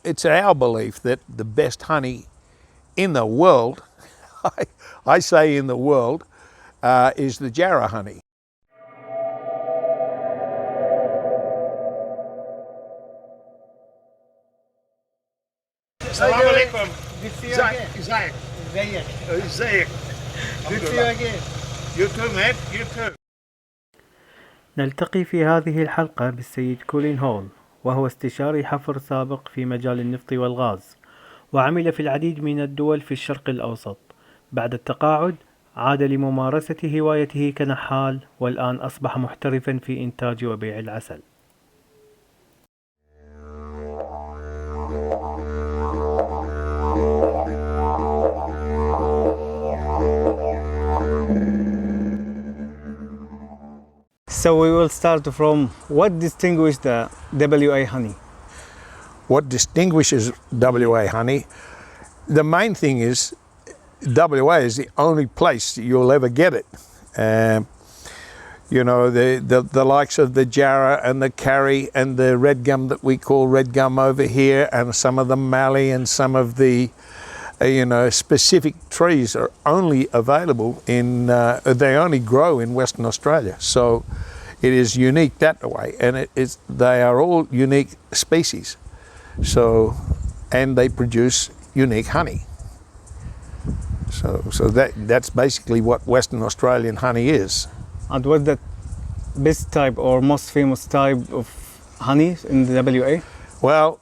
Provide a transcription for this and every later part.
it's our belief that the best honey in the world, I say in the world, is the Jarrah honey. Assalamu alaikum. Good to see you again. Zayek. Zayek. Good to see you again. You too, man. You too. نلتقي في هذه الحلقة بالسيد كولين هول، وهو استشاري حفر سابق في مجال النفط والغاز، وعمل في العديد من الدول في الشرق الأوسط. بعد التقاعد عاد لممارسة هوايته كنحال، والآن أصبح محترفا في إنتاج وبيع العسل. So we will start from what distinguishes the WA honey? What distinguishes WA honey? The main thing is WA is the only place you'll ever get it. You know, the likes of the Jarrah and the carry and the red gum that we call red gum over here, and some of the mallee and some of the specific trees are only available in, they only grow in Western Australia. So it is unique that way, and they are all unique species. So, and they produce unique honey. So that's basically what Western Australian honey is. And what's the best type or most famous type of honey in the WA? Well,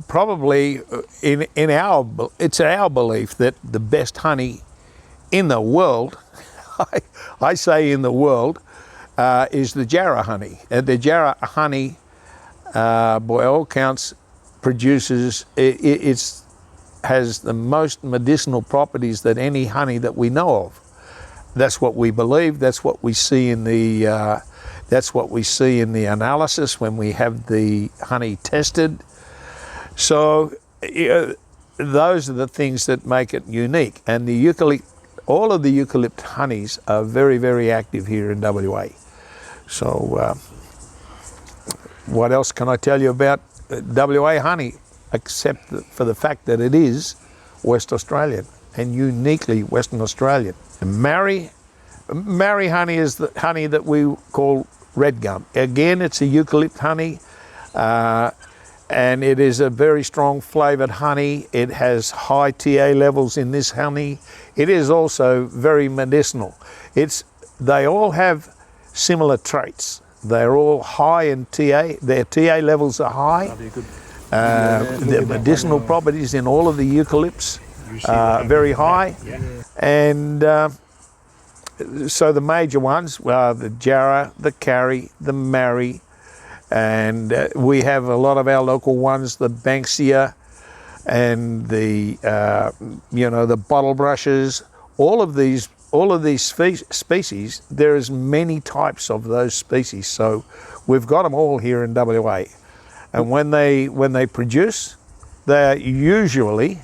probably it's our belief that the best honey in the world, I say in the world, is the Jarrah honey. The Jarrah honey, by all counts, produces, has the most medicinal properties that any honey that we know of. That's what we believe. That's what we see in the analysis when we have the honey tested. So those are the things that make it unique. And all of the eucalypt honeys are very, very active here in WA. So what else can I tell you about WA honey, except for the fact that it is West Australian and uniquely Western Australian. Marri honey is the honey that we call red gum. Again, it's a eucalypt honey, and it is a very strong flavoured honey. It has high TA levels in this honey. It is also very medicinal. They all have similar traits. They're all high in TA. Their TA levels are high. The medicinal properties in all of the eucalypts are very high. And so the major ones are the Jarrah, the carry, the marri, and we have a lot of our local ones, the Banksia and the the bottle brushes. All of these species, there is many types of those species. So we've got them all here in WA. And when they produce, they are usually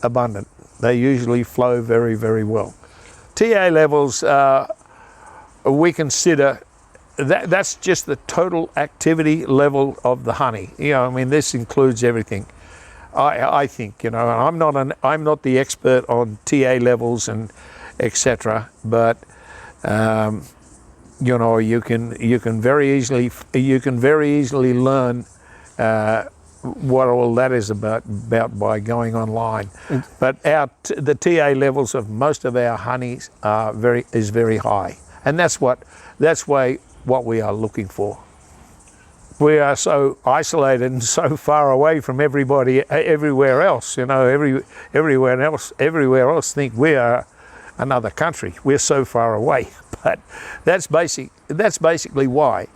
abundant. They usually flow very, very well. TA levels, we consider that's just the total activity level of the honey. This includes everything. I think, and I'm not the expert on TA levels and etc. But you can very easily learn what all that is about by going online. But the TA levels of most of our honeys is very high, and that's what we are looking for. We are so isolated and so far away from everybody everywhere else. Everywhere else think we are another country. We're so far away, but that's basically why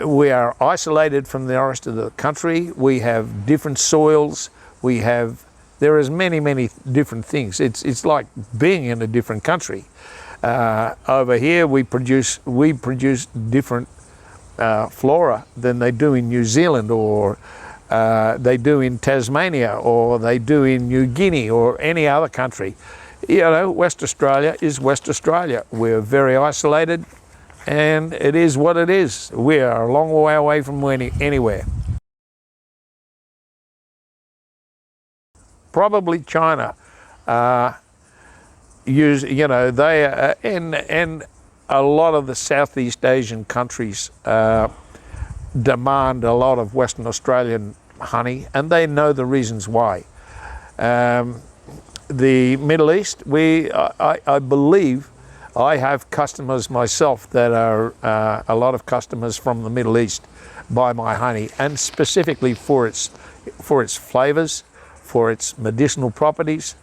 we are isolated from the rest of the country. We have different soils. There is many different things. It's like being in a different country. Over here we produce different flora than they do in New Zealand, or they do in Tasmania, or they do in New Guinea or any other country. West Australia is West Australia. We're very isolated. and it is what it is. We are a long way away from anywhere. Probably China they and a lot of the Southeast Asian countries demand a lot of Western Australian honey, and they know the reasons why. The Middle East, I believe I have customers myself that are a lot of customers from the Middle East buy my honey, and specifically for its flavours, for its medicinal properties.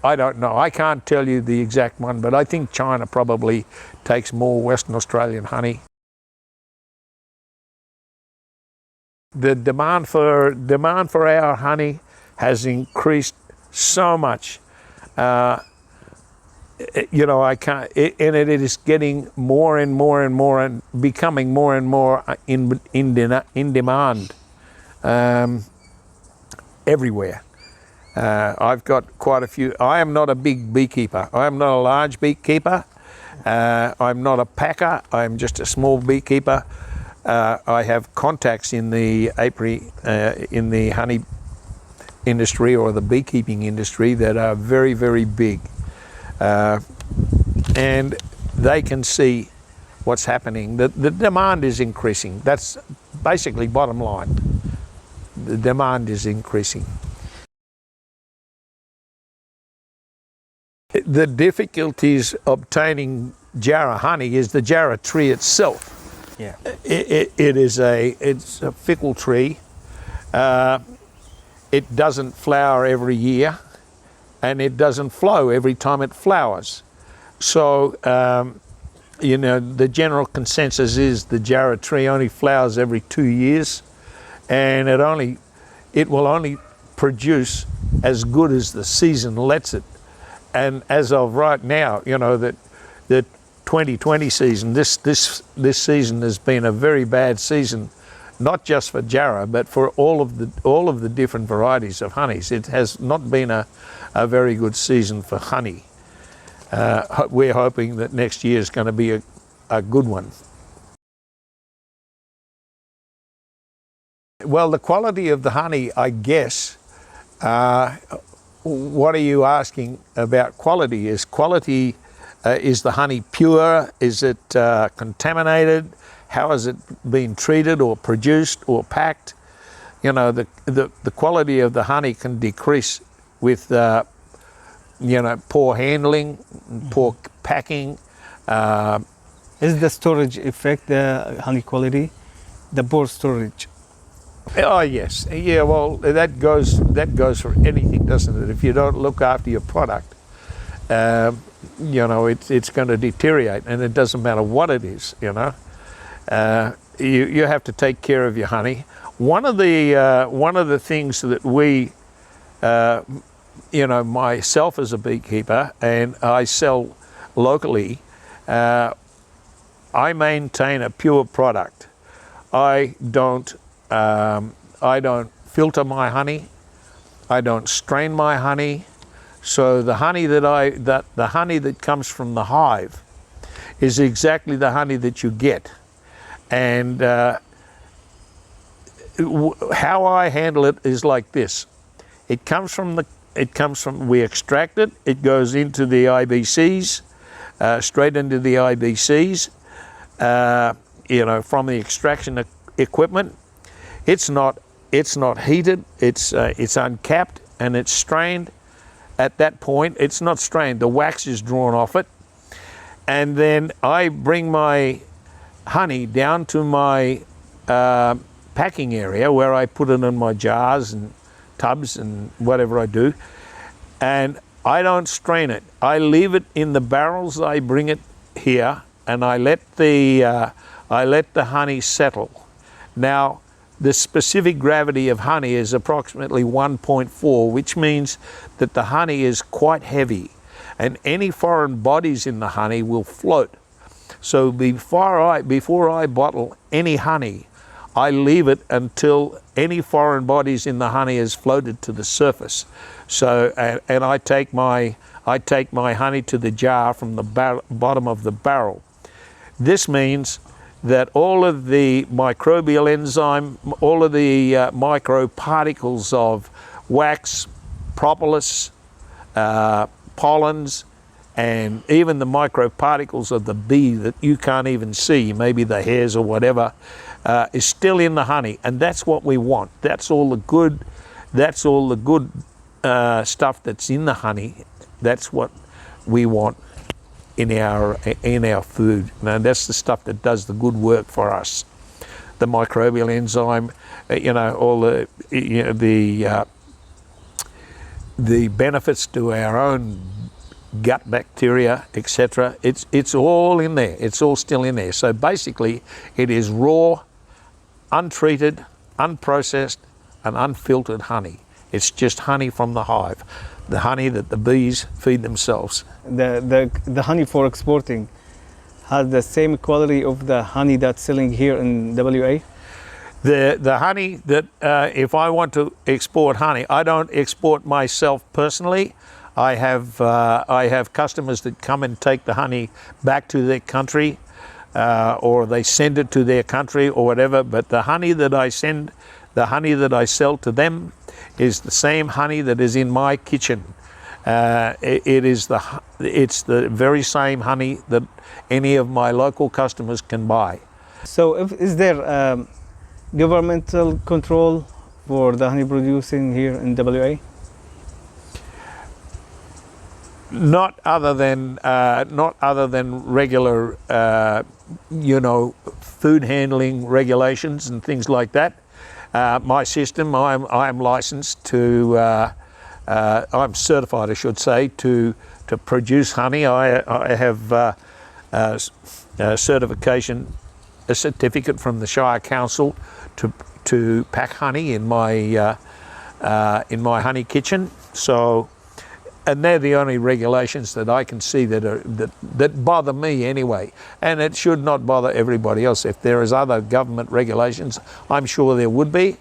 I don't know, I can't tell you the exact one, but I think China probably takes more Western Australian honey. The demand for our honey has increased so much. It is getting more and more and more and becoming more and more in demand everywhere. I've got quite a few. I am not a big beekeeper. I am not a large beekeeper. I'm not a packer. I'm just a small beekeeper. I have contacts in the apiary, in the honey industry or the beekeeping industry that are very, very big. And they can see what's happening. The demand is increasing. That's basically bottom line. The demand is increasing. The difficulties obtaining Jarrah honey is the Jarrah tree itself. Yeah. It's a fickle tree. It doesn't flower every year, and it doesn't flow every time it flowers. So, the general consensus is the Jarrah tree only flowers every 2 years, and it will only produce as good as the season lets it. And as of right now, the 2020 season, this season has been a very bad season, not just for Jarrah, but for all of the different varieties of honeys. It has not been a very good season for honey. We're hoping that next year is going to be a good one. Well, the quality of the honey, I guess, what are you asking about quality? Is the honey pure? Is it contaminated? How has it been treated or produced or packed? The quality of the honey can decrease with poor handling, poor packing. Is the storage affect the honey quality? The poor storage? Oh yes, yeah. Well, that goes for anything, doesn't it? If you don't look after your product, it's going to deteriorate, and it doesn't matter what it is. You have to take care of your honey. One of the things that we, myself as a beekeeper, and I sell locally, I maintain a pure product. I don't filter my honey. I don't strain my honey. So the honey the honey that comes from the hive is exactly the honey that you get. And how I handle it is like this. We extract it. It goes into the IBCs, straight into the IBCs. From the extraction equipment. It's not heated. It's uncapped and it's strained. At that point, it's not strained. The wax is drawn off it, and then I bring my honey down to my packing area where I put it in my jars and tubs and whatever I do, and I don't strain it. I leave it in the barrels. I bring it here, and I let the honey settle. Now, the specific gravity of honey is approximately 1.4, which means that the honey is quite heavy, and any foreign bodies in the honey will float. So before I bottle any honey, I leave it until any foreign bodies in the honey has floated to the surface. So, and I take my honey to the jar from the bottom of the barrel. This means that all of the microbial enzyme, all of the microparticles of wax, propolis, pollens, and even the microparticles of the bee that you can't even see, maybe the hairs or whatever, is still in the honey, and that's what we want. That's all the good. That's all the good stuff that's in the honey. That's what we want in our food. Now that's the stuff that does the good work for us. The microbial enzyme, all the benefits to our own gut bacteria, etc. It's all in there. It's all still in there. So basically, it is raw, untreated, unprocessed, and unfiltered honey. It's just honey from the hive, the honey that the bees feed themselves. The honey for exporting has the same quality of the honey that's selling here in WA? The honey that, if I want to export honey, I don't export myself personally. I have customers that come and take the honey back to their country, or they send it to their country or whatever. But the honey that I send, the honey that I sell to them, is the same honey that is in my kitchen. It's the very same honey that any of my local customers can buy. So, is there governmental control for the honey producing here in WA? Not other than regular, food handling regulations and things like that. My system, I'm licensed to, I'm certified, I should say, to produce honey. I have a certificate from the Shire Council to pack honey in my honey kitchen. So, and they're the only regulations that I can see that bother me anyway, and it should not bother everybody else. If there is other government regulations, I'm sure there would be,